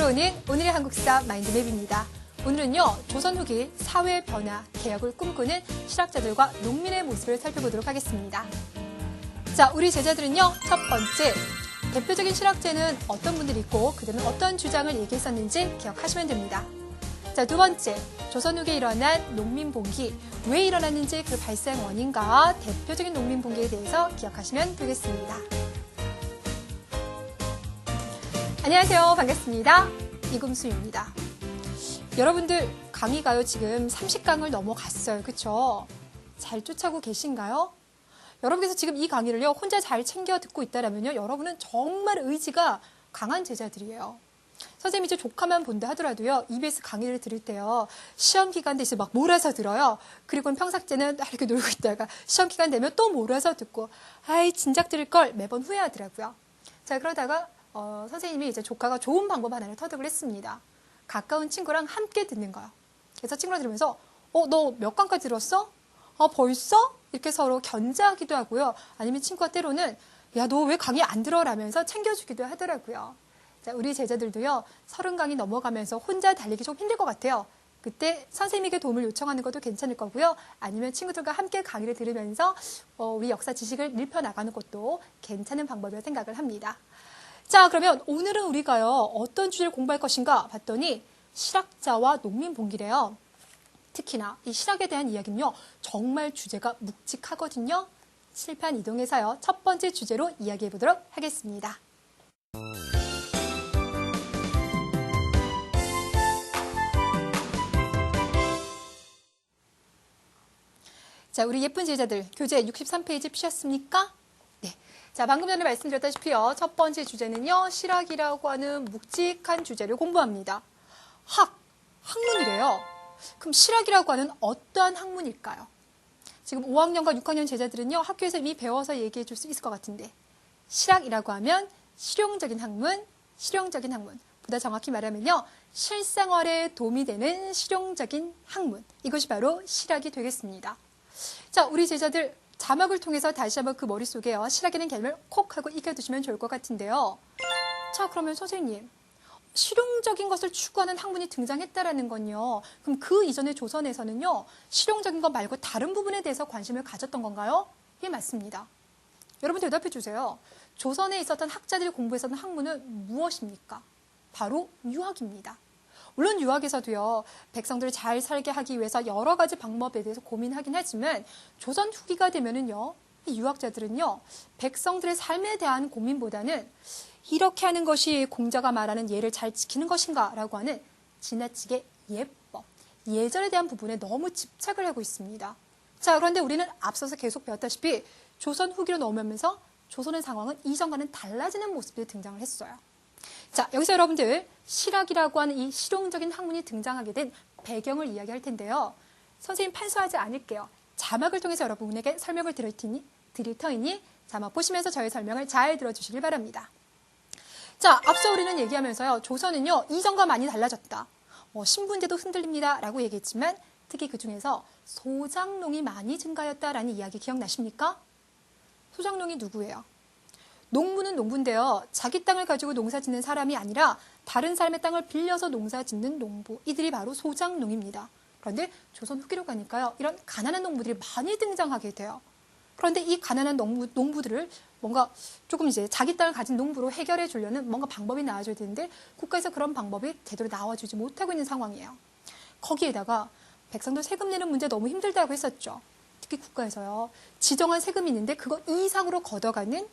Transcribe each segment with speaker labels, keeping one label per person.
Speaker 1: 들어오는 오늘의 한국사 마인드맵입니다. 오늘은요, 조선 후기 사회 변화, 개혁을 꿈꾸는 실학자들과 농민의 모습을 살펴보도록 하겠습니다. 자, 우리 제자들은요, 첫 번째, 대표적인 실학자는 어떤 분들이 있고 그들은 어떤 주장을 얘기했었는지 기억하시면 됩니다. 자, 두 번째, 조선 후기에 일어난 농민봉기, 왜 일어났는지 그 발생 원인과 대표적인 농민봉기에 대해서 기억하시면 되겠습니다. 안녕하세요. 반갑습니다. 이금수입니다. 여러분들 강의가요 지금 30강을 넘어갔어요. 그쵸? 잘 쫓아오고 계신가요? 여러분께서 지금 이 강의를요 혼자 잘 챙겨 듣고 있다라면요 여러분은 정말 의지가 강한 제자들이에요. 선생님이 이제 조카만 본다 하더라도요 EBS 강의를 들을 때요 시험 기간 때 막 몰아서 들어요. 그리고는 평삭제는 이렇게 놀고 있다가 시험 기간 되면 또 몰아서 듣고 아이 진작 들을 걸 매번 후회하더라고요. 자, 그러다가 선생님이 이제 조카가 좋은 방법 하나를 터득을 했습니다. 가까운 친구랑 함께 듣는 거예요. 그래서 친구랑 들으면서 너 몇 강까지 들었어? 벌써? 이렇게 서로 견제하기도 하고요. 아니면 친구가 때로는 야, 너 왜 강의 안 들어? 라면서 챙겨주기도 하더라고요. 자, 우리 제자들도요 30강이 넘어가면서 혼자 달리기 좀 힘들 것 같아요. 그때 선생님에게 도움을 요청하는 것도 괜찮을 거고요. 아니면 친구들과 함께 강의를 들으면서 우리 역사 지식을 넓혀나가는 것도 괜찮은 방법이라고 생각을 합니다. 자, 그러면 오늘은 우리가요 어떤 주제를 공부할 것인가 봤더니 실학자와 농민봉기래요. 특히나 이 실학에 대한 이야기는요 정말 주제가 묵직하거든요. 칠판 이동해서요 첫 번째 주제로 이야기해 보도록 하겠습니다. 자, 우리 예쁜 제자들 교재 63페이지 피셨습니까? 네. 자, 방금 전에 말씀드렸다시피요. 첫 번째 주제는요. 실학이라고 하는 묵직한 주제를 공부합니다. 학문이래요. 그럼 실학이라고 하는 어떠한 학문일까요? 지금 5학년과 6학년 제자들은요. 학교에서 이미 배워서 얘기해 줄 수 있을 것 같은데 실학이라고 하면 실용적인 학문, 보다 정확히 말하면요. 실생활에 도움이 되는 실용적인 학문. 이것이 바로 실학이 되겠습니다. 자, 우리 제자들 자막을 통해서 다시 한번 그 머릿속에요. 실학이라는 개념을 콕 하고 익혀두시면 좋을 것 같은데요. 자, 그러면 선생님, 실용적인 것을 추구하는 학문이 등장했다라는 건요. 그럼 그 이전의 조선에서는요. 실용적인 것 말고 다른 부분에 대해서 관심을 가졌던 건가요? 예, 맞습니다. 여러분 대답해 주세요. 조선에 있었던 학자들이 공부했었던 학문은 무엇입니까? 바로 유학입니다. 물론 유학에서도요. 백성들을 잘 살게 하기 위해서 여러 가지 방법에 대해서 고민하긴 하지만 조선 후기가 되면은요. 이 유학자들은요. 백성들의 삶에 대한 고민보다는 이렇게 하는 것이 공자가 말하는 예를 잘 지키는 것인가 라고 하는 지나치게 예법, 예절에 대한 부분에 너무 집착을 하고 있습니다. 자, 그런데 우리는 앞서서 계속 배웠다시피 조선 후기로 넘어오면서 조선의 상황은 이전과는 달라지는 모습이 등장을 했어요. 자, 여기서 여러분들 실학이라고 하는 이 실용적인 학문이 등장하게 된 배경을 이야기할 텐데요. 선생님 판소하지 않을게요. 자막을 통해서 여러분에게 설명을 드릴 터이니 자막 보시면서 저의 설명을 잘 들어주시길 바랍니다. 자, 앞서 우리는 얘기하면서요. 조선은요. 이전과 많이 달라졌다. 신분제도 흔들립니다. 라고 얘기했지만 특히 그중에서 소장농이 많이 증가했다라는 이야기 기억나십니까? 소장농이 누구예요? 농부는 농부인데요. 자기 땅을 가지고 농사 짓는 사람이 아니라 다른 사람의 땅을 빌려서 농사 짓는 농부. 이들이 바로 소장농입니다. 그런데 조선 후기로 가니까요. 이런 가난한 농부들이 많이 등장하게 돼요. 그런데 이 가난한 농부들을 뭔가 조금 이제 자기 땅을 가진 농부로 해결해 주려는 뭔가 방법이 나와줘야 되는데 국가에서 그런 방법이 제대로 나와주지 못하고 있는 상황이에요. 거기에다가 백성들 세금 내는 문제 너무 힘들다고 했었죠. 특히 국가에서요. 지정한 세금이 있는데 그거 이상으로 걷어가는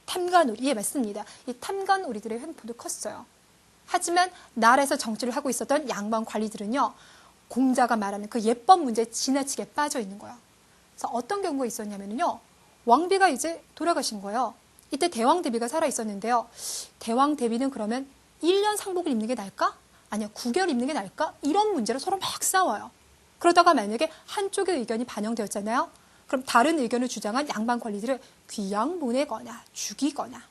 Speaker 1: 탐관오리, 예, 맞습니다. 이 탐관오리들의 횡포도 컸어요. 하지만 나라에서 정치를 하고 있었던 양반 관리들은요. 공자가 말하는 그 예법 문제에 지나치게 빠져 있는 거예요. 그래서 어떤 경우가 있었냐면요. 왕비가 이제 돌아가신 거예요. 이때 대왕 대비가 살아 있었는데요. 대왕 대비는 그러면 1년 상복을 입는 게 나을까? 아니야, 9개월 입는 게 나을까? 이런 문제로 서로 막 싸워요. 그러다가 만약에 한쪽의 의견이 반영되었잖아요. 그럼 다른 의견을 주장한 양반 관리들을 귀양 보내거나 죽이거나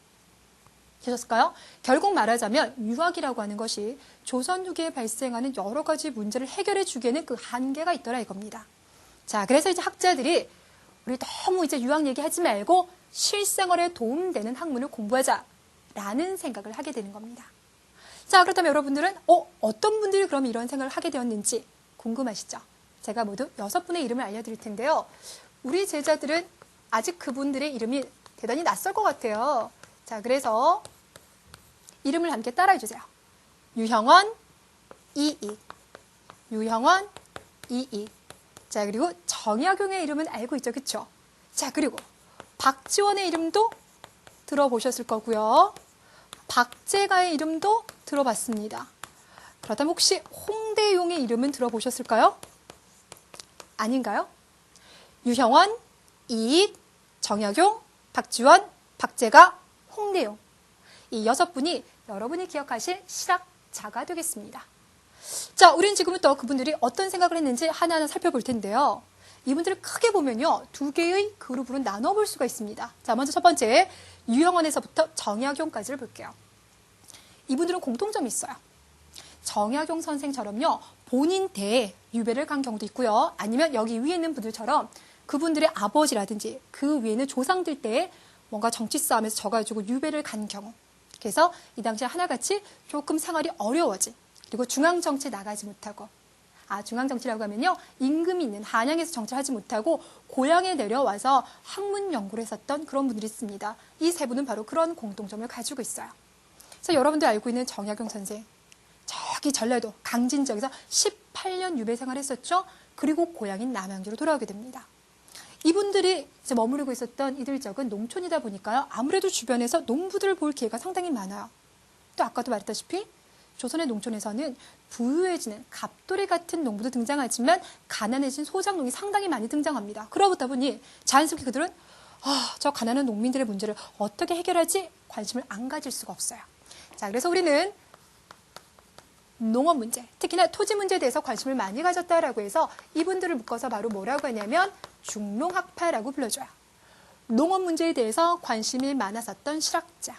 Speaker 1: 되셨을까요? 결국 말하자면 유학이라고 하는 것이 조선 후기에 발생하는 여러 가지 문제를 해결해 주기에는 그 한계가 있더라 이겁니다. 자, 그래서 이제 학자들이 우리 너무 이제 유학 얘기하지 말고 실생활에 도움되는 학문을 공부하자라는 생각을 하게 되는 겁니다. 자, 그렇다면 여러분들은 어떤 분들이 그럼 이런 생각을 하게 되었는지 궁금하시죠? 제가 모두 6분의 이름을 알려드릴 텐데요. 우리 제자들은 아직 그분들의 이름이 대단히 낯설 것 같아요. 자, 그래서 이름을 함께 따라해 주세요. 유형원, 이익. 유형원, 이익. 자, 그리고 정약용의 이름은 알고 있죠, 그쵸? 자, 그리고 박지원의 이름도 들어보셨을 거고요. 박재가의 이름도 들어봤습니다. 그렇다면 혹시 홍대용의 이름은 들어보셨을까요? 아닌가요? 유형원, 이익, 정약용, 박지원, 박재가, 홍대용. 이 6분이 여러분이 기억하실 실학자가 되겠습니다. 자, 우리는 지금부터 그분들이 어떤 생각을 했는지 하나하나 살펴볼 텐데요. 이분들을 크게 보면요, 2개의 그룹으로 나눠볼 수가 있습니다. 자, 먼저 첫 번째, 유형원에서부터 정약용까지를 볼게요. 이분들은 공통점이 있어요. 정약용 선생처럼요, 본인 대에 유배를 간 경우도 있고요. 아니면 여기 위에 있는 분들처럼 그분들의 아버지라든지 그 위에는 조상들 때에 뭔가 정치 싸움에서 져가지고 유배를 간 경우. 그래서 이 당시에 하나같이 조금 생활이 어려워진, 그리고 중앙정치에 나가지 못하고, 중앙정치라고 하면요, 임금이 있는 한양에서 정치하지 못하고 고향에 내려와서 학문 연구를 했었던 그런 분들이 있습니다. 이 세 분은 바로 그런 공통점을 가지고 있어요. 그래서 여러분들 알고 있는 정약용 선생, 저기 전라도 강진 지역에서 18년 유배 생활했었죠. 그리고 고향인 남양주로 돌아오게 됩니다. 이분들이 이제 머무르고 있었던 이들 지역은 농촌이다 보니까요, 아무래도 주변에서 농부들을 볼 기회가 상당히 많아요. 또 아까도 말했다시피 조선의 농촌에서는 부유해지는 갑돌이 같은 농부도 등장하지만 가난해진 소작농이 상당히 많이 등장합니다. 그러다 보니 자연스럽게 그들은 저 가난한 농민들의 문제를 어떻게 해결할지 관심을 안 가질 수가 없어요. 자, 그래서 우리는 농업 문제, 특히나 토지 문제에 대해서 관심을 많이 가졌다라고 해서 이분들을 묶어서 바로 뭐라고 하냐면 중농학파라고 불러줘요. 농업 문제에 대해서 관심이 많았었던 실학자.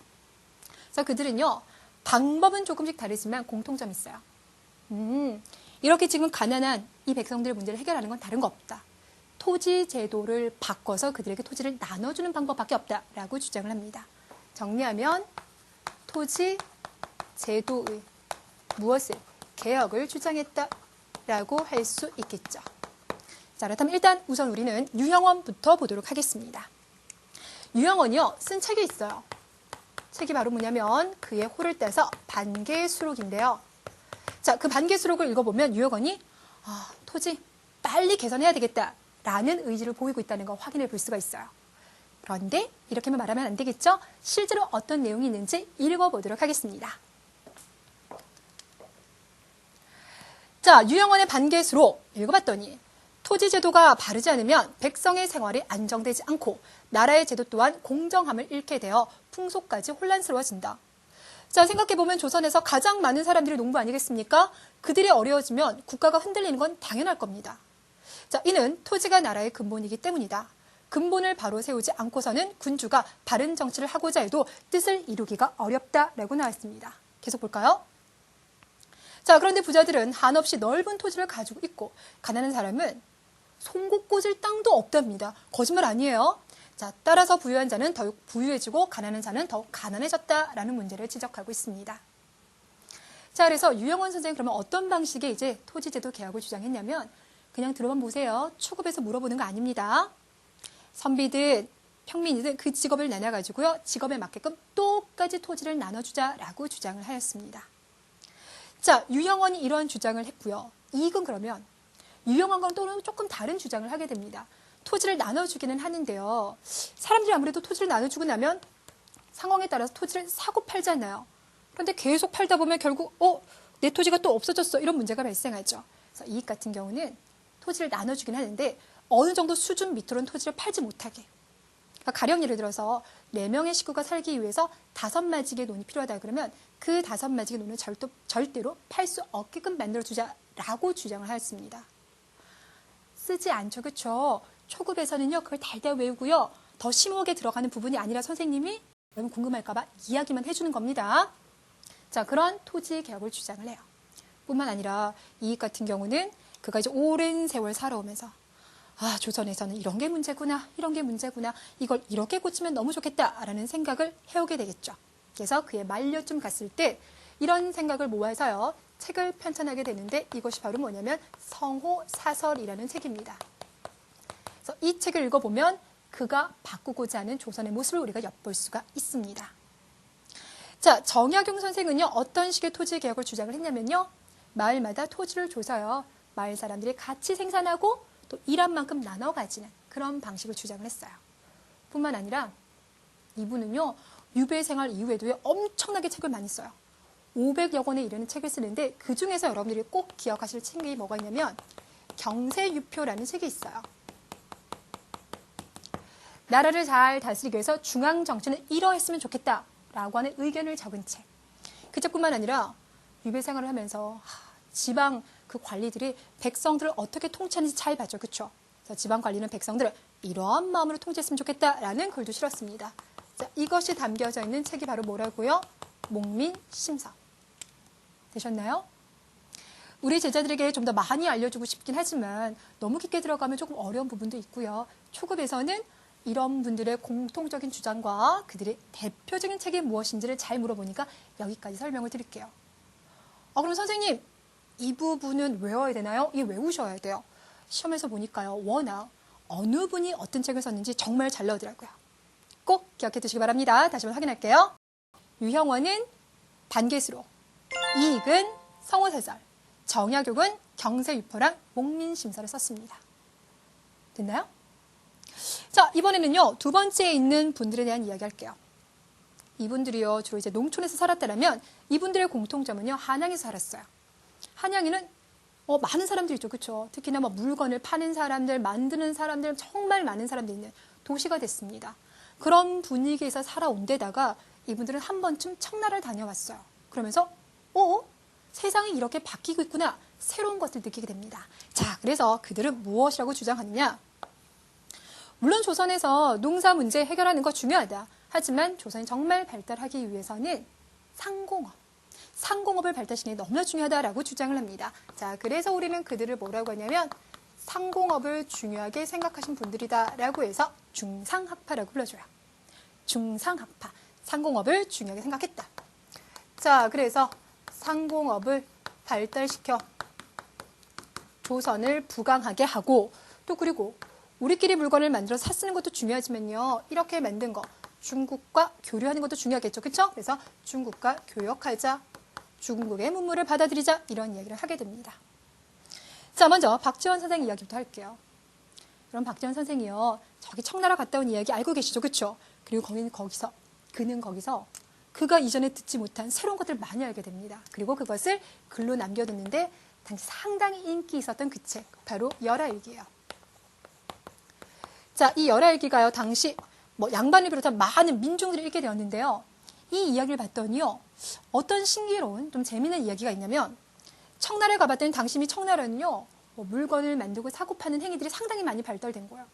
Speaker 1: 그래서 그들은요, 방법은 조금씩 다르지만 공통점이 있어요. 이렇게 지금 가난한 이 백성들의 문제를 해결하는 건 다른 거 없다. 토지 제도를 바꿔서 그들에게 토지를 나눠주는 방법밖에 없다라고 주장을 합니다. 정리하면 토지 제도의 무엇을? 개혁을 주장했다라고 할 수 있겠죠. 자, 그렇다면 일단 우선 우리는 유형원부터 보도록 하겠습니다. 유형원이요, 쓴 책이 있어요. 책이 바로 뭐냐면 그의 호를 떼서 반개수록인데요. 자, 그 반개수록을 읽어보면 유형원이 토지 빨리 개선해야 되겠다라는 의지를 보이고 있다는 거 확인해 볼 수가 있어요. 그런데 이렇게만 말하면 안 되겠죠? 실제로 어떤 내용이 있는지 읽어보도록 하겠습니다. 자, 유형원의 반개수록 읽어봤더니 토지 제도가 바르지 않으면 백성의 생활이 안정되지 않고 나라의 제도 또한 공정함을 잃게 되어 풍속까지 혼란스러워진다. 자, 생각해보면 조선에서 가장 많은 사람들이 농부 아니겠습니까? 그들이 어려워지면 국가가 흔들리는 건 당연할 겁니다. 자, 이는 토지가 나라의 근본이기 때문이다. 근본을 바로 세우지 않고서는 군주가 바른 정치를 하고자 해도 뜻을 이루기가 어렵다라고 나왔습니다. 계속 볼까요? 자, 그런데 부자들은 한없이 넓은 토지를 가지고 있고 가난한 사람은 송곳 꽂을 땅도 없답니다. 거짓말 아니에요. 자, 따라서 부유한 자는 더욱 부유해지고 가난한 자는 더욱 가난해졌다라는 문제를 지적하고 있습니다. 자, 그래서 유형원 선생님 그러면 어떤 방식의 이제 토지제도 개혁을 주장했냐면 그냥 들어만 보세요. 초급에서 물어보는 거 아닙니다. 선비든 평민이든 그 직업을 나눠가지고요, 직업에 맞게끔 똑같이 토지를 나눠주자라고 주장을 하였습니다. 자, 유형원이 이런 주장을 했고요. 이익은 그러면 유형원과는 또 조금 다른 주장을 하게 됩니다. 토지를 나눠주기는 하는데요. 사람들이 아무래도 토지를 나눠주고 나면 상황에 따라서 토지를 사고 팔잖아요. 그런데 계속 팔다 보면 결국 내 토지가 또 없어졌어, 이런 문제가 발생하죠. 그래서 이익 같은 경우는 토지를 나눠주긴 하는데 어느 정도 수준 밑으로는 토지를 팔지 못하게. 그러니까 가령 예를 들어서 4명의 식구가 살기 위해서 5마지기의 논이 필요하다 그러면 그 5마지기의 논을 절대로 팔 수 없게끔 만들어주자라고 주장을 하였습니다. 쓰지 않죠, 그렇죠? 초급에서는요, 그걸 달달 외우고요, 더 심오하게 들어가는 부분이 아니라 선생님이 여러분 궁금할까봐 이야기만 해주는 겁니다. 자, 그런 토지 개혁을 주장을 해요. 뿐만 아니라 이익 같은 경우는 그가 이제 오랜 세월 살아오면서 조선에서는 이런 게 문제구나, 이런 게 문제구나, 이걸 이렇게 고치면 너무 좋겠다라는 생각을 해오게 되겠죠. 그래서 그의 만료쯤 갔을 때 이런 생각을 모아서요. 책을 편찬하게 되는데 이것이 바로 뭐냐면 성호사설이라는 책입니다. 그래서 이 책을 읽어보면 그가 바꾸고자 하는 조선의 모습을 우리가 엿볼 수가 있습니다. 자, 정약용 선생은요. 어떤 식의 토지개혁을 주장을 했냐면요. 마을마다 토지를 줘서요. 마을 사람들이 같이 생산하고 또 일한 만큼 나눠 가지는 그런 방식을 주장을 했어요. 뿐만 아니라 이분은요. 유배 생활 이후에도 엄청나게 책을 많이 써요. 500여 권에 이르는 책을 쓰는데 그중에서 여러분들이 꼭 기억하실 책이 뭐가 있냐면 경세유표라는 책이 있어요. 나라를 잘 다스리기 위해서 중앙정치는 이러했으면 좋겠다라고 하는 의견을 적은 책. 그 책뿐만 아니라 유배 생활을 하면서 지방 그 관리들이 백성들을 어떻게 통치하는지 잘 봤죠. 그렇죠? 그래서 지방 관리는 백성들을 이러한 마음으로 통치했으면 좋겠다라는 글도 실었습니다. 자, 이것이 담겨져 있는 책이 바로 뭐라고요? 목민심서. 되셨나요? 우리 제자들에게 좀 더 많이 알려주고 싶긴 하지만 너무 깊게 들어가면 조금 어려운 부분도 있고요. 초급에서는 이런 분들의 공통적인 주장과 그들의 대표적인 책이 무엇인지를 잘 물어보니까 여기까지 설명을 드릴게요. 그럼 선생님, 이 부분은 외워야 되나요? 이 외우셔야 돼요. 시험에서 보니까요. 워낙 어느 분이 어떤 책을 썼는지 정말 잘 나오더라고요. 꼭 기억해 두시기 바랍니다. 다시 한번 확인할게요. 유형원은 반개수로, 이익은 성호사설, 정약용은 경세유표랑 목민심서를 썼습니다. 됐나요? 자, 이번에는요. 두 번째에 있는 분들에 대한 이야기 할게요. 이분들이요. 주로 이제 농촌에서 살았다면 이분들의 공통점은요. 한양에서 살았어요. 한양에는 많은 사람들이 있죠. 그렇죠? 특히나 뭐 물건을 파는 사람들, 만드는 사람들, 정말 많은 사람들이 있는 도시가 됐습니다. 그런 분위기에서 살아온 데다가 이분들은 한 번쯤 청나라를 다녀왔어요. 그러면서 세상이 이렇게 바뀌고 있구나. 새로운 것을 느끼게 됩니다. 자, 그래서 그들은 무엇이라고 주장하느냐? 물론 조선에서 농사 문제 해결하는 거 중요하다. 하지만 조선이 정말 발달하기 위해서는 상공업을 발달시키는 게 너무나 중요하다라고 주장을 합니다. 자, 그래서 우리는 그들을 뭐라고 하냐면 상공업을 중요하게 생각하신 분들이다라고 해서 중상학파라고 불러줘요. 중상학파, 상공업을 중요하게 생각했다. 자, 그래서 상공업을 발달시켜 조선을 부강하게 하고 또 그리고 우리끼리 물건을 만들어서 사 쓰는 것도 중요하지만요. 이렇게 만든 거 중국과 교류하는 것도 중요하겠죠. 그렇죠? 그래서 중국과 교역하자, 중국의 문물을 받아들이자 이런 이야기를 하게 됩니다. 자, 먼저 박지원 선생 이야기부터 할게요. 그럼 박지원 선생이요. 저기 청나라 갔다 온 이야기 알고 계시죠? 그렇죠? 그리고 그는 거기서 그가 이전에 듣지 못한 새로운 것들을 많이 알게 됩니다. 그리고 그것을 글로 남겨뒀는데 당시 상당히 인기 있었던 그 책, 바로 열하일기예요. 자, 이 열하일기가요. 당시 양반을 비롯한 많은 민중들이 읽게 되었는데요. 이 이야기를 봤더니요. 어떤 신기로운 좀 재미있는 이야기가 있냐면 청나라에 가봤더니 당시 청나라는요. 물건을 만들고 사고 파는 행위들이 상당히 많이 발달된 거예요.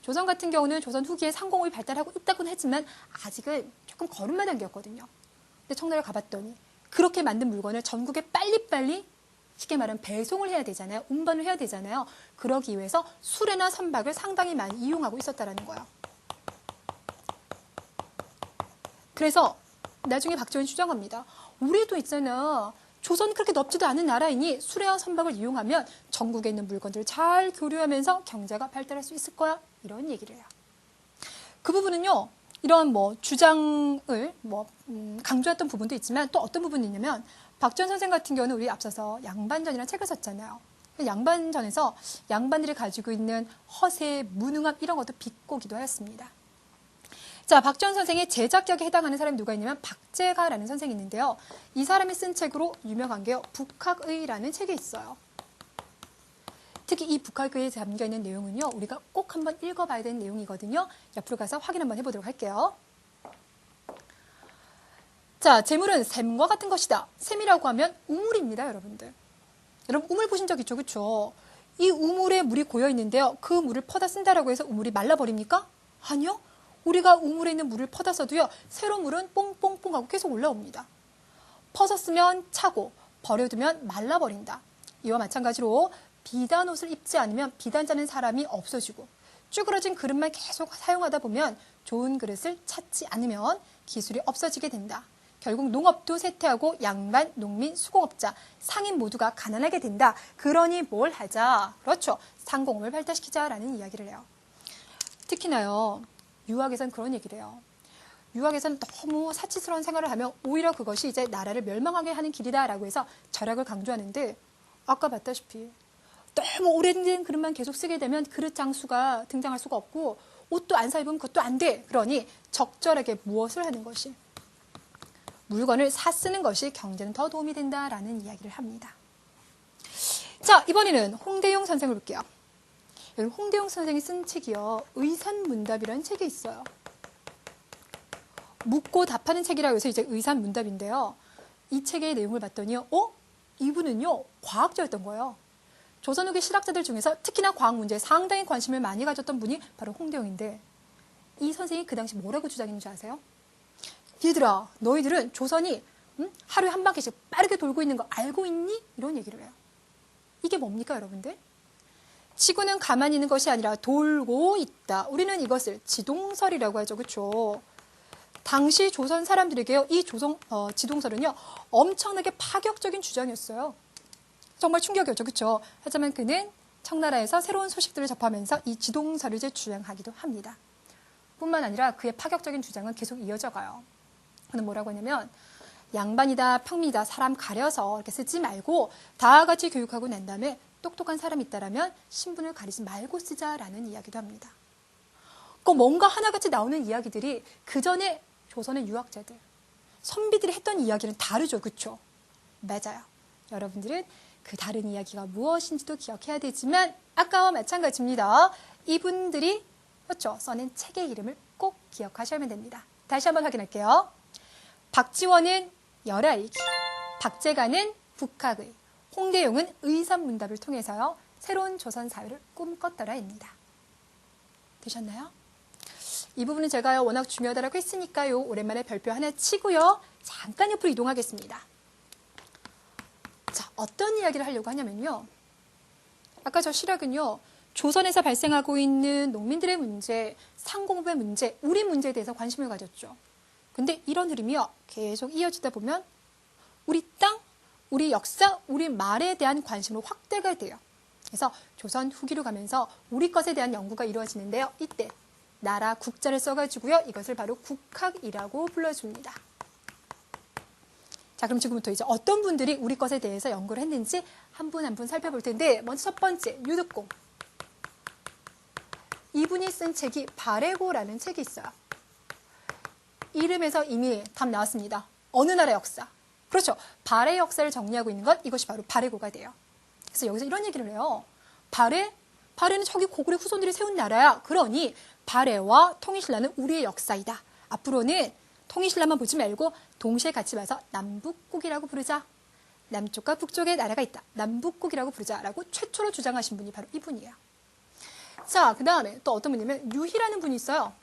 Speaker 1: 조선 같은 경우는 조선 후기에 상공업이 발달하고 있다고는 했지만 아직은 조금 걸음마 단계였거든요. 근데 청나라에 가봤더니 그렇게 만든 물건을 전국에 빨리빨리 쉽게 말하면 배송을 해야 되잖아요. 운반을 해야 되잖아요. 그러기 위해서 수레나 선박을 상당히 많이 이용하고 있었다는 거예요. 그래서 나중에 박지원이 주장합니다. 우리도 있잖아. 조선은 그렇게 넓지도 않은 나라이니 수레와 선박을 이용하면 전국에 있는 물건들을 잘 교류하면서 경제가 발달할 수 있을 거야. 이런 얘기를 해요. 그 부분은요. 이런 주장을 강조했던 부분도 있지만 또 어떤 부분이 있냐면 박지원 선생 같은 경우는 우리 앞서서 양반전이라는 책을 썼잖아요. 양반전에서 양반들이 가지고 있는 허세, 무능함 이런 것도 비꼬기도 하였습니다. 자, 박지원 선생의 제작격에 해당하는 사람이 누가 있냐면 박제가라는 선생이 있는데요. 이 사람이 쓴 책으로 유명한 게요. 북학의라는 책이 있어요. 특히 이 북학의에 담겨있는 내용은요. 우리가 꼭 한번 읽어봐야 되는 내용이거든요. 옆으로 가서 확인 한번 해보도록 할게요. 자, 재물은 샘과 같은 것이다. 샘이라고 하면 우물입니다, 여러분들. 여러분 우물 보신 적 있죠? 그렇죠? 이 우물에 물이 고여 있는데요. 그 물을 퍼다 쓴다라고 해서 우물이 말라버립니까? 아니요. 우리가 우물에 있는 물을 퍼다 써도요. 새로운 물은 뽕뽕뽕 하고 계속 올라옵니다. 퍼서 쓰면 차고 버려두면 말라버린다. 이와 마찬가지로 비단 옷을 입지 않으면 비단 자는 사람이 없어지고 쭈그러진 그릇만 계속 사용하다 보면 좋은 그릇을 찾지 않으면 기술이 없어지게 된다. 결국 농업도 쇠퇴하고 양반, 농민, 수공업자, 상인 모두가 가난하게 된다. 그러니 뭘 하자? 그렇죠. 상공업을 발달시키자라는 이야기를 해요. 특히나요. 유학에선 그런 얘기를 해요. 유학에서는 너무 사치스러운 생활을 하면 오히려 그것이 이제 나라를 멸망하게 하는 길이다라고 해서 절약을 강조하는데 아까 봤다시피 너무 오래된 그릇만 계속 쓰게 되면 그릇 장수가 등장할 수가 없고 옷도 안 사 입으면 그것도 안 돼. 그러니 적절하게 무엇을 하는 것이 물건을 사 쓰는 것이 경제는 더 도움이 된다라는 이야기를 합니다. 자, 이번에는 홍대용 선생을 볼게요. 여러분 홍대용 선생이 쓴 책이요. 의산문답이라는 책이 있어요. 묻고 답하는 책이라고 해서 이제 의산문답인데요. 이 책의 내용을 봤더니요. 이분은요. 과학자였던 거예요. 조선 후기 실학자들 중에서 특히나 과학 문제에 상당히 관심을 많이 가졌던 분이 바로 홍대용인데 이 선생이 그 당시 뭐라고 주장했는지 아세요? 얘들아, 너희들은 조선이 하루에 한 바퀴씩 빠르게 돌고 있는 거 알고 있니? 이런 얘기를 해요. 이게 뭡니까, 여러분들? 지구는 가만히 있는 것이 아니라 돌고 있다. 우리는 이것을 지동설이라고 하죠. 그렇죠? 당시 조선 사람들에게요. 이 지동설은요. 엄청나게 파격적인 주장이었어요. 정말 충격이었죠. 그렇죠? 하지만 그는 청나라에서 새로운 소식들을 접하면서 이 지동설을 이제 주장하기도 합니다. 뿐만 아니라 그의 파격적인 주장은 계속 이어져 가요. 그는 뭐라고 하냐면 양반이다, 평민이다, 사람 가려서 이렇게 쓰지 말고 다 같이 교육하고 난 다음에 똑똑한 사람이 있다라면 신분을 가리지 말고 쓰자라는 이야기도 합니다. 그 뭔가 하나같이 나오는 이야기들이 그 전에 조선의 유학자들, 선비들이 했던 이야기는 다르죠. 그렇죠? 맞아요. 여러분들은 그 다른 이야기가 무엇인지도 기억해야 되지만 아까와 마찬가지입니다. 이분들이 그렇죠? 써낸 책의 이름을 꼭 기억하셔야만 됩니다. 다시 한번 확인할게요. 박지원은 열하익, 박재간은 북학의, 홍대용은 의산문답을 통해서요. 새로운 조선 사회를 꿈꿨더라입니다. 되셨나요? 이 부분은 제가요. 워낙 중요하다고 했으니까요. 오랜만에 별표 하나 치고요. 잠깐 옆으로 이동하겠습니다. 자, 어떤 이야기를 하려고 하냐면요. 아까 저 실학은요. 조선에서 발생하고 있는 농민들의 문제, 상공업의 문제, 우리 문제에 대해서 관심을 가졌죠. 근데 이런 흐름이요. 계속 이어지다 보면 우리 땅, 우리 역사, 우리 말에 대한 관심으로 확대가 돼요. 그래서 조선 후기로 가면서 우리 것에 대한 연구가 이루어지는데요. 이때 나라 국자를 써가지고요. 이것을 바로 국학이라고 불러줍니다. 자, 그럼 지금부터 이제 어떤 분들이 우리 것에 대해서 연구를 했는지 한 분 한 분 살펴볼 텐데 먼저 첫 번째 유득공. 이분이 쓴 책이 발해고라는 책이 있어요. 이름에서 이미 답 나왔습니다. 어느 나라 역사. 그렇죠. 발해 역사를 정리하고 있는 것 이것이 바로 발해고가 돼요. 그래서 여기서 이런 얘기를 해요. 발해는 저기 고구려 후손들이 세운 나라야. 그러니 발해와 통일신라는 우리의 역사이다. 앞으로는 통일신라만 보지 말고 동시에 같이 봐서 남북국이라고 부르자. 남쪽과 북쪽에 나라가 있다. 남북국이라고 부르자라고 최초로 주장하신 분이 바로 이분이에요. 자, 그 다음에 또 어떤 분이냐면 유희라는 분이 있어요.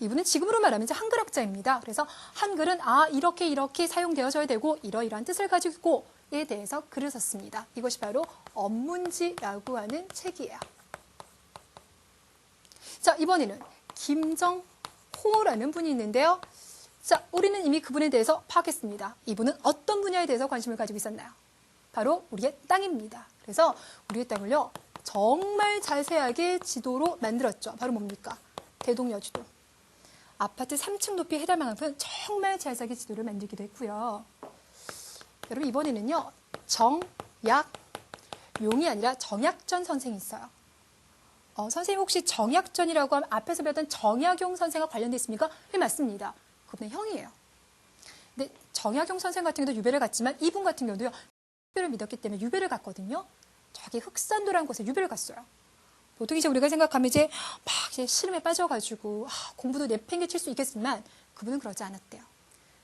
Speaker 1: 이분은 지금으로 말하면 이제 한글학자입니다. 그래서 한글은 이렇게 사용되어져야 되고 이러이러한 뜻을 가지고 에 대해서 글을 썼습니다. 이것이 바로 언문지라고 하는 책이에요. 자, 이번에는 김정호라는 분이 있는데요. 자, 우리는 이미 그분에 대해서 파악했습니다. 이분은 어떤 분야에 대해서 관심을 가지고 있었나요? 바로 우리의 땅입니다. 그래서 우리의 땅을요. 정말 자세하게 지도로 만들었죠. 바로 뭡니까? 대동여주도. 아파트 3층 높이에 해당할 만큼 정말 자세하게 지도를 만들기도 했고요. 여러분 이번에는요. 정약용이 아니라 정약전 선생이 있어요. 선생님 혹시 정약전이라고 하면 앞에서 배웠던 정약용 선생과 관련돼 있습니까? 네, 맞습니다. 그분의 형이에요. 근데 정약용 선생 같은 경우도 유배를 갔지만 이분 같은 경우도요. 유배를 믿었기 때문에 유배를 갔거든요. 저기 흑산도라는 곳에 유배를 갔어요. 보통 이제 우리가 생각하면 이제 막 이제 시름에 빠져가지고 공부도 내팽개칠 수 있겠지만 그분은 그러지 않았대요.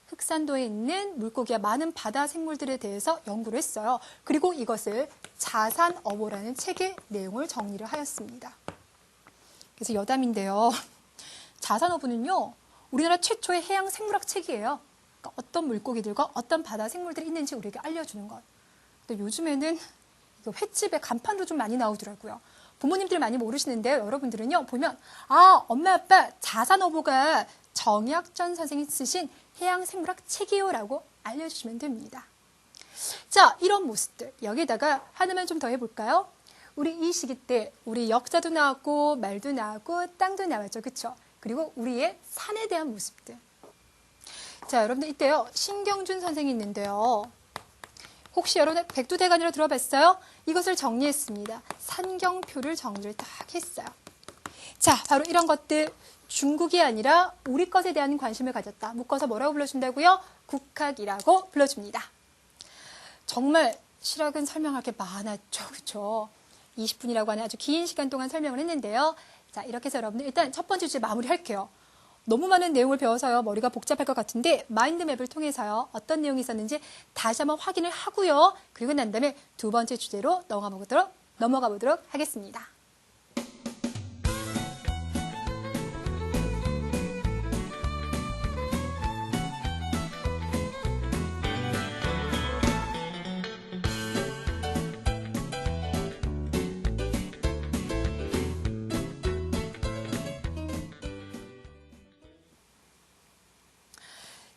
Speaker 1: 흑산도에 있는 물고기와 많은 바다 생물들에 대해서 연구를 했어요. 그리고 이것을 자산어보라는 책의 내용을 정리를 하였습니다. 그래서 여담인데요. 자산어보는요. 우리나라 최초의 해양 생물학 책이에요. 그러니까 어떤 물고기들과 어떤 바다 생물들이 있는지 우리에게 알려주는 것. 근데 요즘에는 횟집에 간판으로 좀 많이 나오더라고요. 부모님들 많이 모르시는데요. 여러분들은요. 보면 엄마 아빠 자산어보가 정약전 선생이 쓰신 해양생물학 책이요라고 알려주시면 됩니다. 자, 이런 모습들 여기다가 하나만 좀 더 해볼까요? 우리 이 시기 때 우리 역사도 나왔고 말도 나왔고 땅도 나왔죠. 그쵸? 그리고 우리의 산에 대한 모습들. 자, 여러분들 이때요. 신경준 선생이 있는데요. 혹시 여러분 백두대간이라 들어봤어요? 이것을 정리했습니다. 산경표를 정리를 딱 했어요. 자, 바로 이런 것들 중국이 아니라 우리 것에 대한 관심을 가졌다. 묶어서 뭐라고 불러준다고요? 국학이라고 불러줍니다. 정말 실학은 설명할 게 많았죠. 그렇죠? 20분이라고 하는 아주 긴 시간 동안 설명을 했는데요. 자, 이렇게 해서 여러분들 일단 첫 번째 주제 마무리할게요. 너무 많은 내용을 배워서요. 머리가 복잡할 것 같은데 마인드맵을 통해서요. 어떤 내용이 있었는지 다시 한번 확인을 하고요. 그리고 난 다음에 두 번째 주제로 넘어가 보도록 하겠습니다.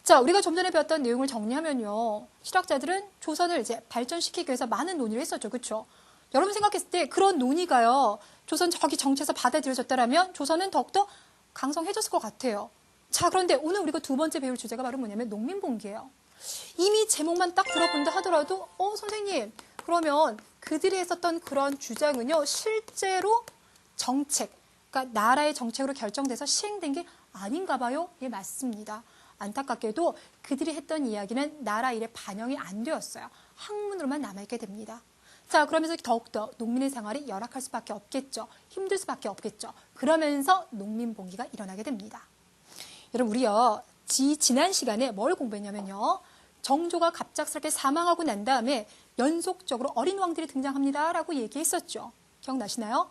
Speaker 1: 자, 우리가 좀 전에 배웠던 내용을 정리하면요. 실학자들은 조선을 이제 발전시키기 위해서 많은 논의를 했었죠. 그렇죠? 여러분 생각했을 때 그런 논의가요. 조선 저기 정치에서 받아들여졌다라면 조선은 더욱더 강성해졌을 것 같아요. 자, 그런데 오늘 우리가 두 번째 배울 주제가 바로 뭐냐면 농민봉기예요. 이미 제목만 딱 들어본다 하더라도 선생님 그러면 그들이 했었던 그런 주장은요. 실제로 정책, 그러니까 나라의 정책으로 결정돼서 시행된 게 아닌가 봐요. 예, 맞습니다. 안타깝게도 그들이 했던 이야기는 나라 일에 반영이 안 되었어요. 학문으로만 남아있게 됩니다. 자, 그러면서 더욱더 농민의 생활이 열악할 수밖에 없겠죠. 힘들 수밖에 없겠죠. 그러면서 농민봉기가 일어나게 됩니다. 여러분, 우리요. 지난 시간에 뭘 공부했냐면요. 정조가 갑작스럽게 사망하고 난 다음에 연속적으로 어린 왕들이 등장합니다. 라고 얘기했었죠. 기억나시나요?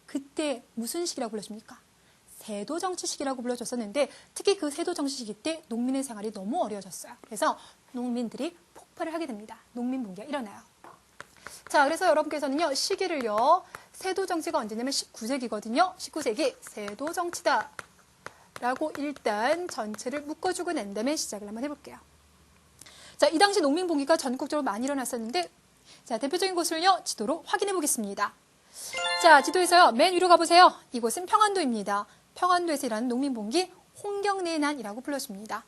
Speaker 1: 그때 무슨 시기라고 불러줍니까? 세도정치 시기라고 불러줬었는데 특히 그 세도정치 시기 때 농민의 생활이 너무 어려워졌어요. 그래서 농민들이 폭발을 하게 됩니다. 농민봉기가 일어나요. 자, 그래서 여러분께서는요. 시기를요. 세도정치가 언제냐면 19세기거든요. 19세기 세도정치다 라고 일단 전체를 묶어주고 난 다음에 시작을 한번 해볼게요. 자, 이 당시 농민봉기가 전국적으로 많이 일어났었는데 자, 대표적인 곳을요. 지도로 확인해 보겠습니다. 자, 지도에서요. 맨 위로 가보세요. 이곳은 평안도입니다. 평안도에서 일하는 농민봉기 홍경내난이라고 불러줍니다.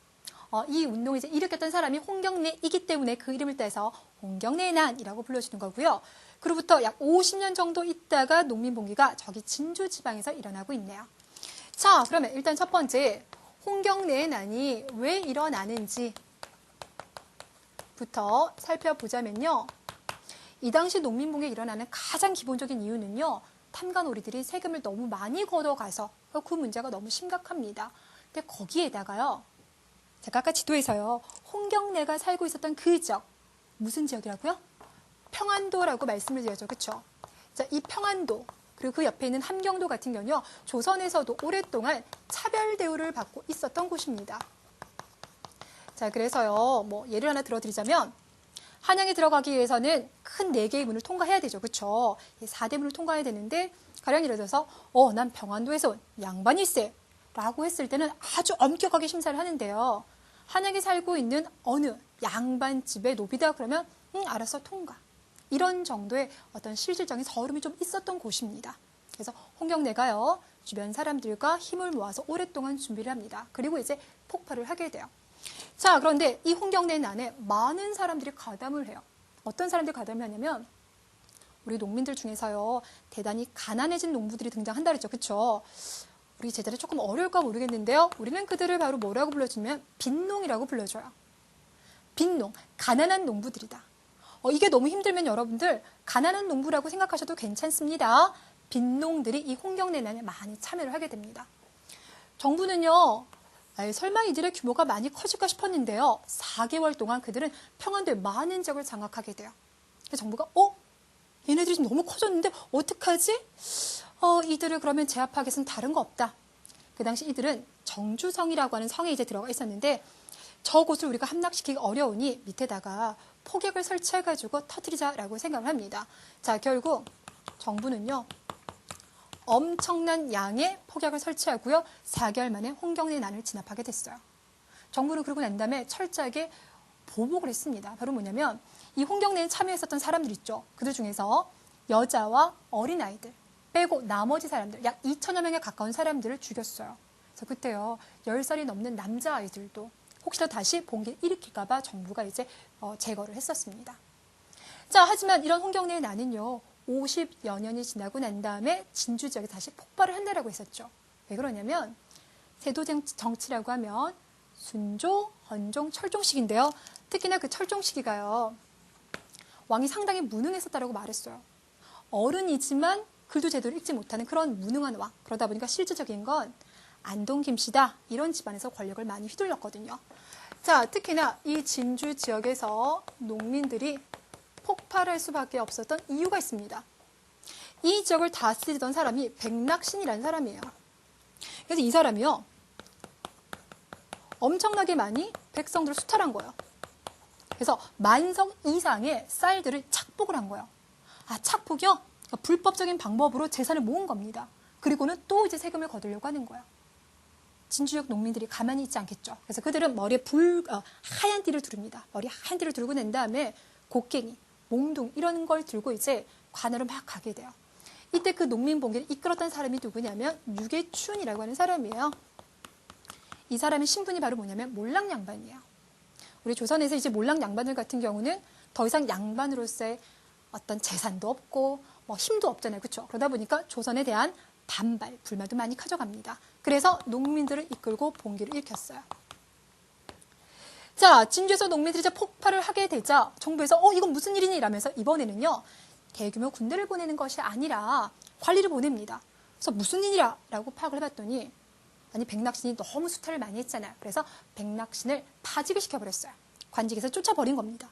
Speaker 1: 이 운동을 이제 일으켰던 사람이 홍경내이기 때문에 그 이름을 따서 홍경내난이라고 불러주는 거고요. 그로부터 약 50년 정도 있다가 농민봉기가 저기 진주 지방에서 일어나고 있네요. 자, 그러면 일단 첫 번째 홍경내난이 왜 일어나는지부터 살펴보자면요. 이 당시 농민봉기에 일어나는 가장 기본적인 이유는요. 탐관오리들이 세금을 너무 많이 걷어가서 그 문제가 너무 심각합니다. 근데 거기에다가요. 제가 아까 지도에서요. 홍경내가 살고 있었던 그 지역. 무슨 지역이라고요? 평안도라고 말씀을 드렸죠. 그렇죠? 자, 이 평안도 그리고 그 옆에 있는 함경도 같은 경우는요. 조선에서도 오랫동안 차별 대우를 받고 있었던 곳입니다. 자, 그래서요. 뭐 예를 하나 들어드리자면 한양에 들어가기 위해서는 큰 4개의 문을 통과해야 되죠. 그렇죠? 4대문을 통과해야 되는데 가령 예를 들어서 난 평안도에서 온 양반일세 라고 했을 때는 아주 엄격하게 심사를 하는데요. 한양에 살고 있는 어느 양반집의 노비다 그러면 알아서 통과. 이런 정도의 어떤 실질적인 서름이 좀 있었던 곳입니다. 그래서 홍경내가요. 주변 사람들과 힘을 모아서 오랫동안 준비를 합니다. 그리고 이제 폭발을 하게 돼요. 자, 그런데 이 홍경내난에 많은 사람들이 가담을 해요. 어떤 사람들이 가담을 하냐면 우리 농민들 중에서요. 대단히 가난해진 농부들이 등장한다 그랬죠. 그렇죠? 우리 제자들 조금 어려울까 모르겠는데요. 우리는 그들을 바로 뭐라고 불러주면 빈농이라고 불러줘요. 빈농, 가난한 농부들이다. 이게 너무 힘들면 여러분들 가난한 농부라고 생각하셔도 괜찮습니다. 빈농들이 이 홍경내난에 많이 참여를 하게 됩니다. 정부는요. 설마 이들의 규모가 많이 커질까 싶었는데요. 4개월 동안 그들은 평안도의 많은 지역을 장악하게 돼요. 그래서 정부가 얘네들이 너무 커졌는데 어떡하지? 이들을 그러면 제압하겠으면 다른 거 없다. 그 당시 이들은 정주성이라고 하는 성에 이제 들어가 있었는데 저곳을 우리가 함락시키기 어려우니 밑에다가 포격을 설치해가지고 터뜨리자라고 생각을 합니다. 자, 결국 정부는요. 엄청난 양의 폭약을 설치하고요. 4개월 만에 홍경래 난을 진압하게 됐어요. 정부는 그러고 난 다음에 철저하게 보복을 했습니다. 바로 뭐냐면 이 홍경래에 참여했었던 사람들 있죠. 그들 중에서 여자와 어린아이들 빼고 나머지 사람들 약 2천여 명에 가까운 사람들을 죽였어요. 그래서 그때요 10살이 넘는 남자아이들도 혹시라도 다시 봉기를 일으킬까 봐 정부가 이제 제거를 했었습니다. 자, 하지만 이런 홍경래의 난은요 50여 년이 지나고 난 다음에 진주 지역에 다시 폭발을 한다라고 했었죠. 왜 그러냐면 세도 정치라고 하면 순조, 헌종, 철종 시기인데요. 특히나 그 철종 시기가요. 왕이 상당히 무능했었다라고 말했어요. 어른이지만 글도 제대로 읽지 못하는 그런 무능한 왕. 그러다 보니까 실질적인 건 안동 김씨다. 이런 집안에서 권력을 많이 휘둘렀거든요. 자, 특히나 이 진주 지역에서 농민들이 폭발할 수밖에 없었던 이유가 있습니다. 이 지역을 다스리던 사람이 백낙신이라는 사람이에요. 그래서 이 사람이요. 엄청나게 많이 백성들을 수탈한 거예요. 그래서 만석 이상의 쌀들을 착복을 한 거예요. 아, 착복이요? 그러니까 불법적인 방법으로 재산을 모은 겁니다. 그리고는 또 이제 세금을 거두려고 하는 거예요. 진주역 농민들이 가만히 있지 않겠죠. 그래서 그들은 머리에 하얀 띠를 두릅니다. 머리에 하얀 띠를 두르고 난 다음에 곡괭이, 몽둥 이런 걸 들고 이제 관으로 막 가게 돼요. 이때 그 농민 봉기를 이끌었던 사람이 누구냐면 유계춘이라고 하는 사람이에요. 이 사람의 신분이 바로 뭐냐면 몰락 양반이에요. 우리 조선에서 이제 몰락 양반들 같은 경우는 더 이상 양반으로서의 어떤 재산도 없고 뭐 힘도 없잖아요. 그렇죠? 그러다 보니까 조선에 대한 반발, 불만도 많이 커져갑니다. 그래서 농민들을 이끌고 봉기를 일으켰어요. 자, 진주에서 농민들이 이제 폭발을 하게 되자 정부에서 이건 무슨 일이니? 이러면서 이번에는요. 대규모 군대를 보내는 것이 아니라 관리를 보냅니다. 그래서 무슨 일이야? 라고 파악을 해봤더니 아니 백낙신이 너무 수탈을 많이 했잖아요. 그래서 백낙신을 파직을 시켜버렸어요. 관직에서 쫓아버린 겁니다.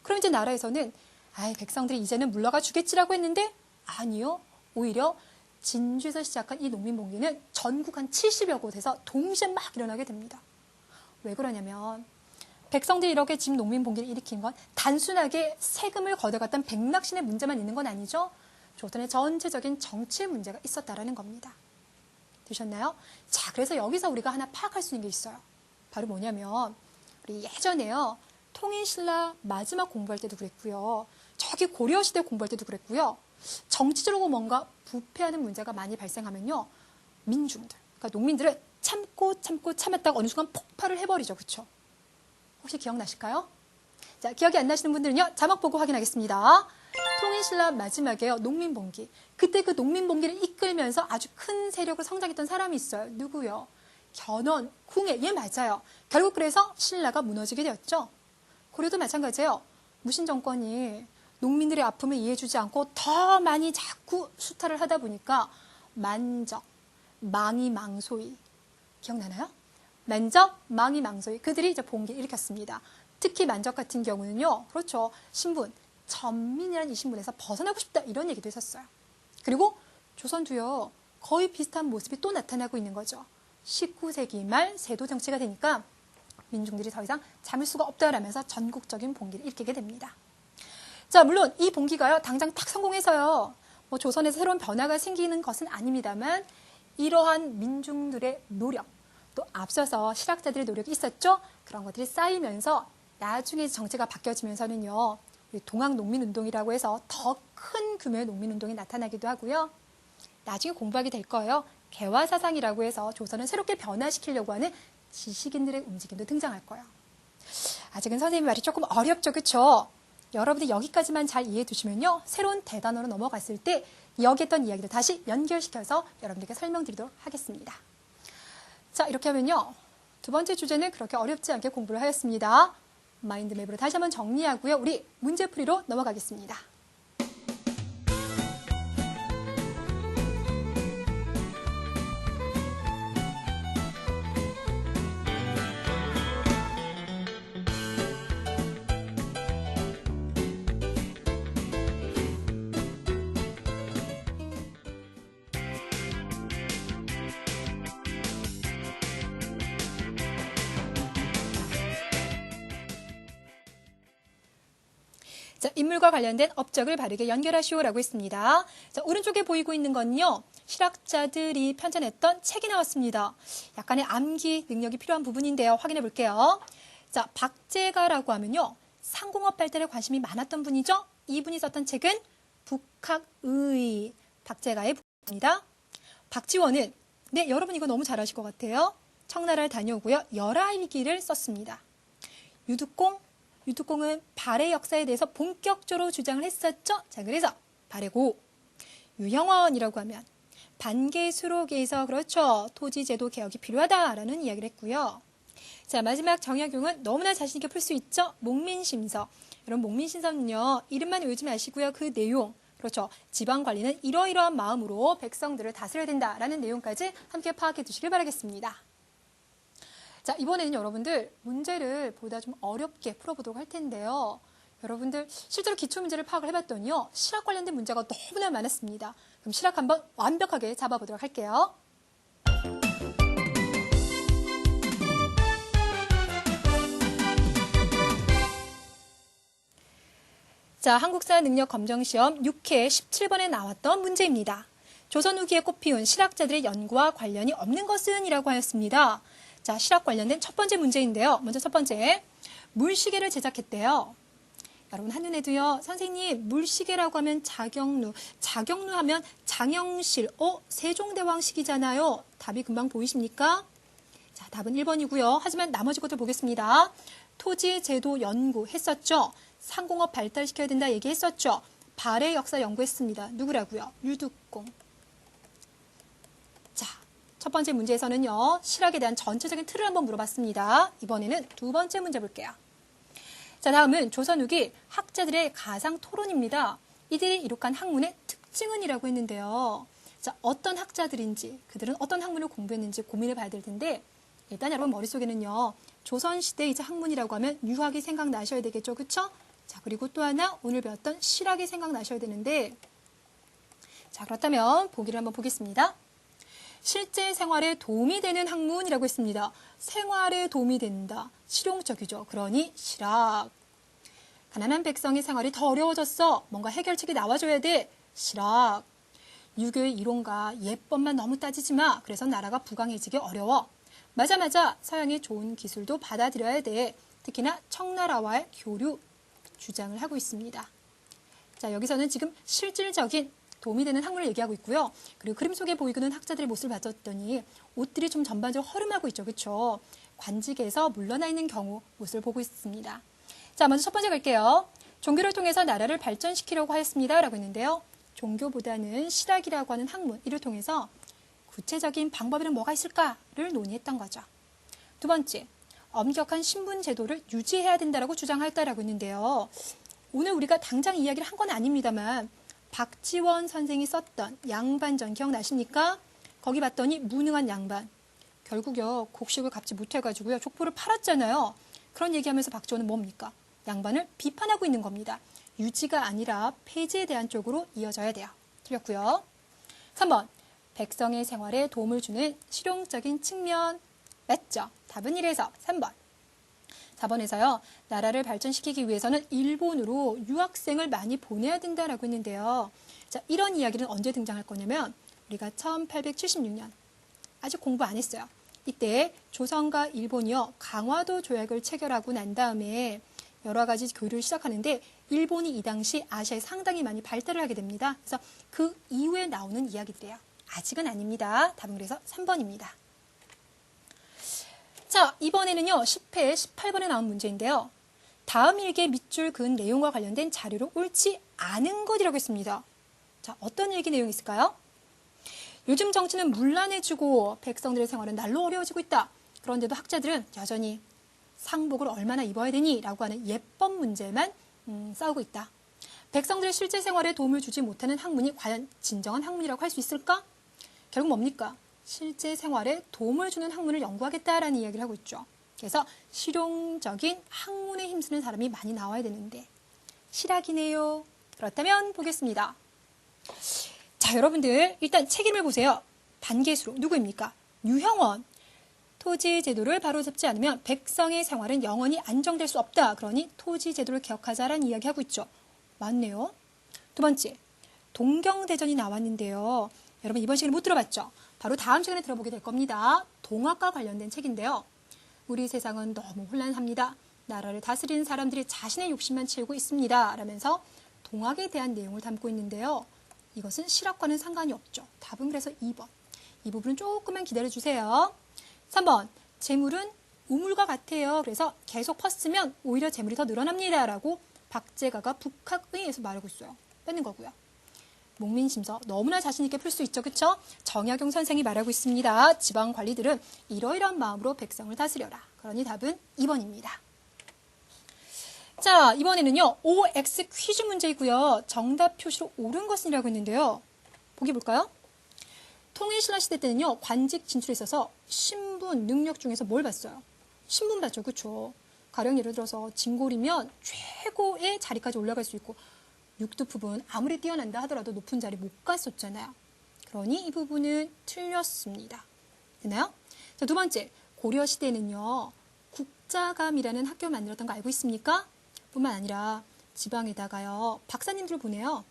Speaker 1: 그럼 이제 나라에서는 백성들이 이제는 물러가 주겠지라고 했는데 아니요. 오히려 진주에서 시작한 이 농민봉기는 전국 한 70여 곳에서 동시에 막 일어나게 됩니다. 왜 그러냐면 백성들이 이렇게 지금 농민봉기를 일으킨 건 단순하게 세금을 걷어갔던 백낙신의 문제만 있는 건 아니죠. 조선의 전체적인 정치 문제가 있었다라는 겁니다. 되셨나요? 자, 그래서 여기서 우리가 하나 파악할 수 있는 게 있어요. 바로 뭐냐면 우리 예전에요. 통일신라 마지막 공부할 때도 그랬고요. 저기 고려시대 공부할 때도 그랬고요. 정치적으로 뭔가 부패하는 문제가 많이 발생하면요. 민중들, 그러니까 농민들은 참고 참았다가 어느 순간 폭발을 해버리죠. 그렇죠? 혹시 기억나실까요? 자, 기억이 안 나시는 분들은요. 자막 보고 확인하겠습니다. 통일신라 마지막에요. 농민봉기. 그때 그 농민봉기를 이끌면서 아주 큰 세력을 성장했던 사람이 있어요. 누구요? 견훤, 궁예. 예, 맞아요. 결국 그래서 신라가 무너지게 되었죠. 고려도 마찬가지예요. 무신 정권이 농민들의 아픔을 이해해주지 않고 더 많이 자꾸 수탈을 하다 보니까 만적, 망이망소위. 기억나나요? 만적, 망이망소위. 그들이 이제 봉기를 일으켰습니다. 특히 만적 같은 경우는요. 그렇죠. 신분, 전민이라는 이 신분에서 벗어나고 싶다. 이런 얘기도 했었어요. 그리고 조선도요. 거의 비슷한 모습이 또 나타나고 있는 거죠. 19세기 말 세도 정치가 되니까 민중들이 더 이상 참을 수가 없다라면서 전국적인 봉기를 일으키게 됩니다. 자, 물론 이 봉기가요. 당장 딱 성공해서요. 뭐 조선에서 새로운 변화가 생기는 것은 아닙니다만 이러한 민중들의 노력, 또 앞서서 실학자들의 노력이 있었죠. 그런 것들이 쌓이면서 나중에 정치가 바뀌어지면서는요. 동학농민운동이라고 해서 더 큰 규모의 농민운동이 나타나기도 하고요. 나중에 공부하게 될 거예요. 개화사상이라고 해서 조선을 새롭게 변화시키려고 하는 지식인들의 움직임도 등장할 거예요. 아직은 선생님 말이 조금 어렵죠. 그렇죠? 여러분들 여기까지만 잘 이해해 두시면요. 새로운 대단어로 넘어갔을 때 여기 했던 이야기를 다시 연결시켜서 여러분들께 설명드리도록 하겠습니다. 자, 이렇게 하면요. 두 번째 주제는 그렇게 어렵지 않게 공부를 하였습니다. 마인드맵으로 다시 한번 정리하고요. 우리 문제풀이로 넘어가겠습니다. 자, 인물과 관련된 업적을 바르게 연결하시오라고 했습니다. 자, 오른쪽에 보이고 있는 건요. 실학자들이 편찬했던 책이 나왔습니다. 약간의 암기 능력이 필요한 부분인데요. 확인해 볼게요. 자, 박제가라고 하면요. 상공업 발달에 관심이 많았던 분이죠. 이분이 썼던 책은 북학의 박제가의 부입니다. 박지원은 네, 여러분 이거 너무 잘 아실 것 같아요. 청나라를 다녀오고요. 열하일기를 썼습니다. 유득공은 발해 역사에 대해서 본격적으로 주장을 했었죠. 자, 그래서 발해고. 유형원이라고 하면 반개수록에서 그렇죠. 토지제도 개혁이 필요하다라는 이야기를 했고요. 자, 마지막 정약용은 너무나 자신 있게 풀 수 있죠. 목민심서. 여러분 목민심서는요. 이름만 외우지 마시고요. 그 내용. 그렇죠. 지방관리는 이러이러한 마음으로 백성들을 다스려야 된다라는 내용까지 함께 파악해 두시길 바라겠습니다. 자, 이번에는 여러분들 문제를 보다 좀 어렵게 풀어보도록 할 텐데요. 여러분들 실제로 기출문제를 파악을 해봤더니요. 실학 관련된 문제가 너무나 많았습니다. 그럼 실학 한번 완벽하게 잡아보도록 할게요. 자, 한국사 능력 검정시험 6회 17번에 나왔던 문제입니다. 조선 후기에 꽃피운 실학자들의 연구와 관련이 없는 것은? 이라고 하였습니다. 자, 실학 관련된 첫 번째 문제인데요. 먼저 첫 번째, 물시계를 제작했대요. 여러분 한눈에도요. 선생님, 물시계라고 하면 자경루 하면 장영실, 세종대왕식이잖아요. 답이 금방 보이십니까? 자, 답은 1번이고요. 하지만 나머지 것들 보겠습니다. 토지 제도 연구했었죠. 상공업 발달시켜야 된다 얘기했었죠. 발해 역사 연구했습니다. 누구라고요? 유득공. 자, 첫 번째 문제에서는요. 실학에 대한 전체적인 틀을 한번 물어봤습니다. 이번에는 두 번째 문제 볼게요. 자, 다음은 조선 후기 학자들의 가상 토론입니다. 이들이 이룩한 학문의 특징은? 이라고 했는데요. 자, 어떤 학자들인지, 그들은 어떤 학문을 공부했는지 고민해 봐야 될 텐데, 일단 여러분 머릿속에는요. 조선시대 이제 학문이라고 하면 유학이 생각나셔야 되겠죠. 그쵸? 자, 그리고 또 하나 오늘 배웠던 실학이 생각나셔야 되는데, 자, 그렇다면 보기를 한번 보겠습니다. 실제 생활에 도움이 되는 학문이라고 했습니다. 생활에 도움이 된다. 실용적이죠. 그러니 실학. 가난한 백성의 생활이 더 어려워졌어. 뭔가 해결책이 나와줘야 돼. 실학. 유교의 이론과 예법만 너무 따지지 마. 그래서 나라가 부강해지기 어려워. 맞아. 서양의 좋은 기술도 받아들여야 돼. 특히나 청나라와의 교류 주장을 하고 있습니다. 자, 여기서는 지금 실질적인 도움이 되는 학문을 얘기하고 있고요. 그리고 그림 속에 보이는 학자들의 모습을 봤더니 옷들이 좀 전반적으로 허름하고 있죠. 그렇죠? 관직에서 물러나 있는 경우 모습을 보고 있습니다. 자, 먼저 첫 번째 갈게요. 종교를 통해서 나라를 발전시키려고 하였습니다. 라고 했는데요. 종교보다는 실학이라고 하는 학문, 이를 통해서 구체적인 방법에는 뭐가 있을까를 논의했던 거죠. 두 번째, 엄격한 신분 제도를 유지해야 된다고 주장하였다라고 했는데요. 오늘 우리가 당장 이야기를 한 건 아닙니다만 박지원 선생이 썼던 양반전 기억나십니까? 거기 봤더니 무능한 양반. 결국요. 곡식을 갚지 못해가지고요. 족보를 팔았잖아요. 그런 얘기하면서 박지원은 뭡니까? 양반을 비판하고 있는 겁니다. 유지가 아니라 폐지에 대한 쪽으로 이어져야 돼요. 틀렸고요. 3번. 백성의 생활에 도움을 주는 실용적인 측면. 맞죠? 답은 1에서 3번. 4번에서요. 나라를 발전시키기 위해서는 일본으로 유학생을 많이 보내야 된다라고 했는데요. 자, 이런 이야기는 언제 등장할 거냐면 우리가 1876년 아직 공부 안 했어요. 이때 조선과 일본이요. 강화도 조약을 체결하고 난 다음에 여러 가지 교류를 시작하는데 일본이 이 당시 아시아에 상당히 많이 발달을 하게 됩니다. 그래서 그 이후에 나오는 이야기들이에요. 아직은 아닙니다. 답은 그래서 3번입니다. 자, 이번에는요. 10회 18번에 나온 문제인데요. 다음 일기의 밑줄 그은 내용과 관련된 자료로 옳지 않은 것이라고 했습니다. 자, 어떤 일기 내용이 있을까요? 요즘 정치는 문란해지고 백성들의 생활은 날로 어려워지고 있다. 그런데도 학자들은 여전히 상복을 얼마나 입어야 되니? 라고 하는 예법 문제만 싸우고 있다. 백성들의 실제 생활에 도움을 주지 못하는 학문이 과연 진정한 학문이라고 할 수 있을까? 결국 뭡니까? 실제 생활에 도움을 주는 학문을 연구하겠다라는 이야기를 하고 있죠. 그래서 실용적인 학문에 힘쓰는 사람이 많이 나와야 되는데 실학이네요. 그렇다면 보겠습니다. 자, 여러분들 일단 책 이름을 보세요. 반개수록 누구입니까? 유형원. 토지 제도를 바로잡지 않으면 백성의 생활은 영원히 안정될 수 없다. 그러니 토지 제도를 개혁하자라는 이야기하고 있죠. 맞네요. 두 번째, 동경대전이 나왔는데요. 여러분 이번 시간에 못 들어봤죠? 바로 다음 시간에 들어보게 될 겁니다. 동학과 관련된 책인데요. 우리 세상은 너무 혼란합니다. 나라를 다스리는 사람들이 자신의 욕심만 채우고 있습니다. 라면서 동학에 대한 내용을 담고 있는데요. 이것은 실학과는 상관이 없죠. 답은 그래서 2번. 이 부분은 조금만 기다려주세요. 3번, 재물은 우물과 같아요. 그래서 계속 퍼쓰면 오히려 재물이 더 늘어납니다. 라고 박제가가 북학의에서 말하고 있어요. 뺏는 거고요. 목민심서 너무나 자신있게 풀 수 있죠. 그쵸? 정약용 선생이 말하고 있습니다. 지방관리들은 이러이러한 마음으로 백성을 다스려라. 그러니 답은 2번입니다. 자, 이번에는요. OX 퀴즈 문제이고요. 정답 표시로 옳은 것은이라고 했는데요. 보기 볼까요? 통일신라 시대 때는요. 관직 진출에 있어서 신분, 능력 중에서 뭘 봤어요? 신분 봤죠. 그쵸? 가령 예를 들어서 진골이면 최고의 자리까지 올라갈 수 있고 육두 부분 아무리 뛰어난다 하더라도 높은 자리 못 갔었잖아요. 그러니 이 부분은 틀렸습니다. 됐나요? 자, 두 번째, 고려시대에는요. 국자감이라는 학교를 만들었던 거 알고 있습니까? 뿐만 아니라 지방에다가요. 박사님들을 보내요.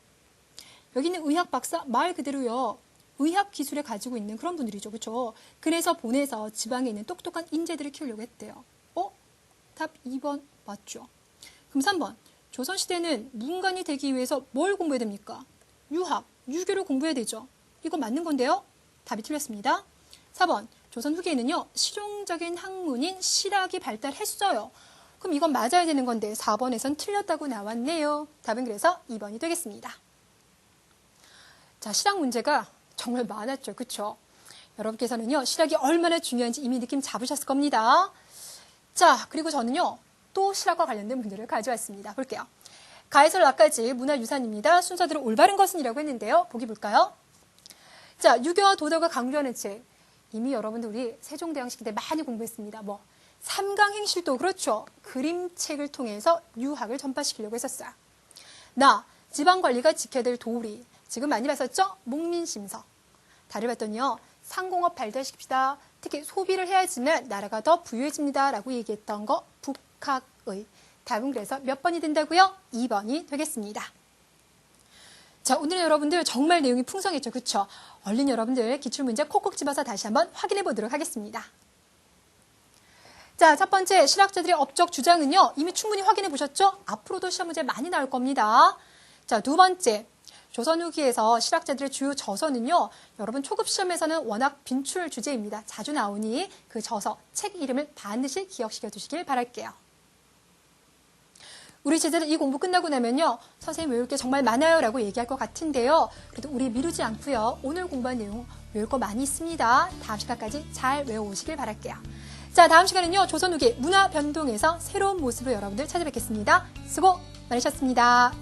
Speaker 1: 여기는 의학 박사 말 그대로요. 의학 기술에 가지고 있는 그런 분들이죠. 그렇죠? 그래서 보내서 지방에 있는 똑똑한 인재들을 키우려고 했대요. 답 2번 맞죠? 그럼 3번. 조선시대는 문관이 되기 위해서 뭘 공부해야 됩니까? 유학, 유교를 공부해야 되죠. 이거 맞는 건데요. 답이 틀렸습니다. 4번. 조선 후기에는요. 실용적인 학문인 실학이 발달했어요. 그럼 이건 맞아야 되는 건데 4번에선 틀렸다고 나왔네요. 답은 그래서 2번이 되겠습니다. 자, 실학 문제가 정말 많았죠. 그렇죠? 여러분께서는요. 실학이 얼마나 중요한지 이미 느낌 잡으셨을 겁니다. 자, 그리고 저는요. 또 실학과 관련된 문제를 가져왔습니다. 볼게요. 가에서 라까지 문화유산입니다. 순서대로 올바른 것은이라고 했는데요. 보기 볼까요? 자, 유교와 도덕을 강조하는 책. 이미 여러분들 우리 세종대왕 시기 때 많이 공부했습니다. 삼강행실도 그렇죠. 그림책을 통해서 유학을 전파시키려고 했었어요. 나, 지방관리가 지켜야 될 도리. 지금 많이 봤었죠? 목민심서. 다를 봤더니요. 상공업 발달시킵시다. 특히 소비를 해야지만 나라가 더 부유해집니다. 라고 얘기했던 거 북학의. 답은 그래서 몇 번이 된다고요? 2번이 되겠습니다. 자, 오늘 여러분들 정말 내용이 풍성했죠. 그렇죠? 얼른 여러분들 기출문제 콕콕 집어서 다시 한번 확인해 보도록 하겠습니다. 자, 첫 번째 실학자들의 업적 주장은요. 이미 충분히 확인해 보셨죠? 앞으로도 시험 문제 많이 나올 겁니다. 자, 두 번째. 조선 후기에서 실학자들의 주요 저서는요. 여러분 초급 시험에서는 워낙 빈출 주제입니다. 자주 나오니 그 저서, 책 이름을 반드시 기억시켜 두시길 바랄게요. 우리 제자들 이 공부 끝나고 나면요. 선생님 외울 게 정말 많아요 라고 얘기할 것 같은데요. 그래도 우리 미루지 않고요. 오늘 공부한 내용 외울 거 많이 있습니다. 다음 시간까지 잘 외워오시길 바랄게요. 자, 다음 시간은요. 조선 후기 문화 변동에서 새로운 모습으로 여러분들 찾아뵙겠습니다. 수고 많으셨습니다.